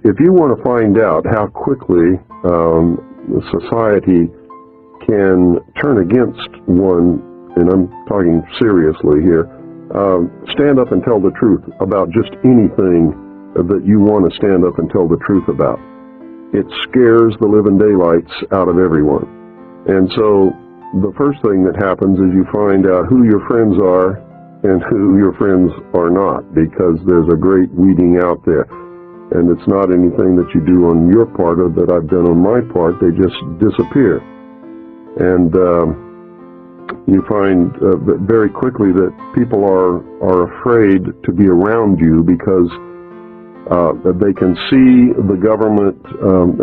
if you want to find out how quickly society can turn against one, and I'm talking seriously here, stand up and tell the truth about just anything that you want to stand up and tell the truth about. It scares the living daylights out of everyone. And so the first thing that happens is you find out who your friends are and who your friends are not, because there's a great weeding out there. And it's not anything that you do on your part or that I've done on my part. They just disappear. And you find very quickly that people are afraid to be around you because they can see the government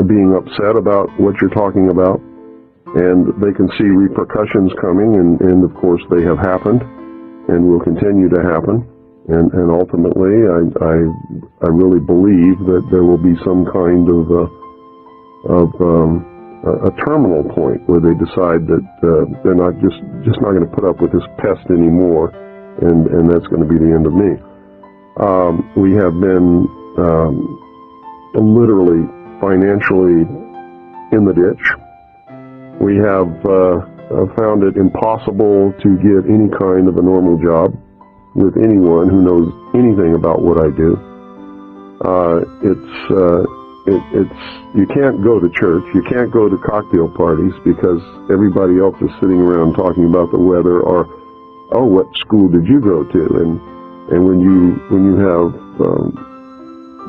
being upset about what you're talking about, and they can see repercussions coming, and of course they have happened and will continue to happen. And ultimately, I really believe that there will be some kind of a terminal point where they decide that they're not just not going to put up with this pest anymore, and that's going to be the end of me. We have been literally financially in the ditch. We have found it impossible to get any kind of a normal job with anyone who knows anything about what I do. You can't go to church, you can't go to cocktail parties because everybody else is sitting around talking about the weather or, oh, what school did you go to? And when you have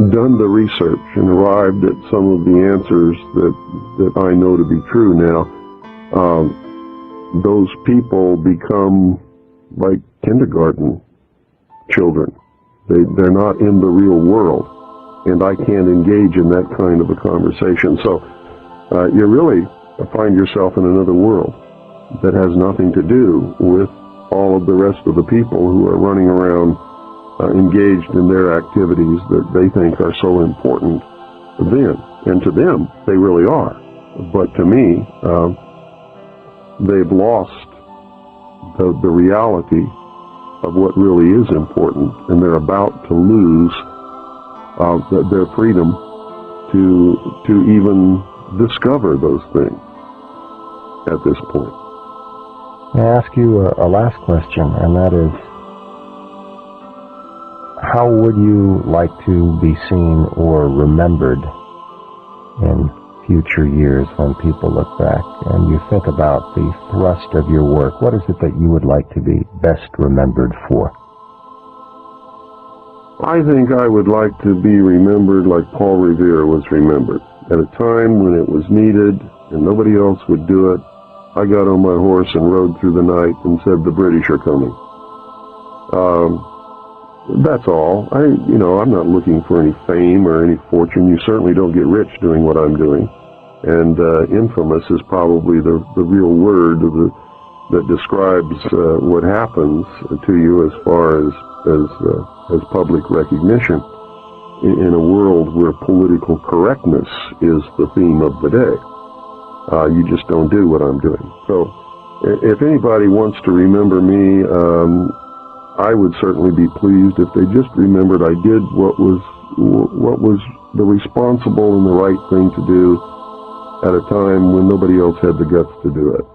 done the research and arrived at some of the answers that I know to be true now, those people become like kindergarten children. They're not in the real world, and I can't engage in that kind of a conversation. So you really find yourself in another world that has nothing to do with all of the rest of the people who are running around engaged in their activities that they think are so important to them. And to them, they really are. But to me, they've lost the reality of what really is important, and they're about to lose their freedom to even discover those things at this point. May I ask you a last question, and that is, how would you like to be seen or remembered in future years when people look back and you think about the thrust of your work? What is it that you would like to be best remembered for? I think I would like to be remembered like Paul Revere was remembered. At a time when it was needed and nobody else would do it, I got on my horse and rode through the night and said, the British are coming. That's all. I'm not looking for any fame or any fortune. You certainly don't get rich doing what I'm doing. And infamous is probably the real word that describes what happens to you as far as public recognition in a world where political correctness is the theme of the day. You just don't do what I'm doing. So if anybody wants to remember me, I would certainly be pleased if they just remembered I did what was the responsible and the right thing to do at a time when nobody else had the guts to do it.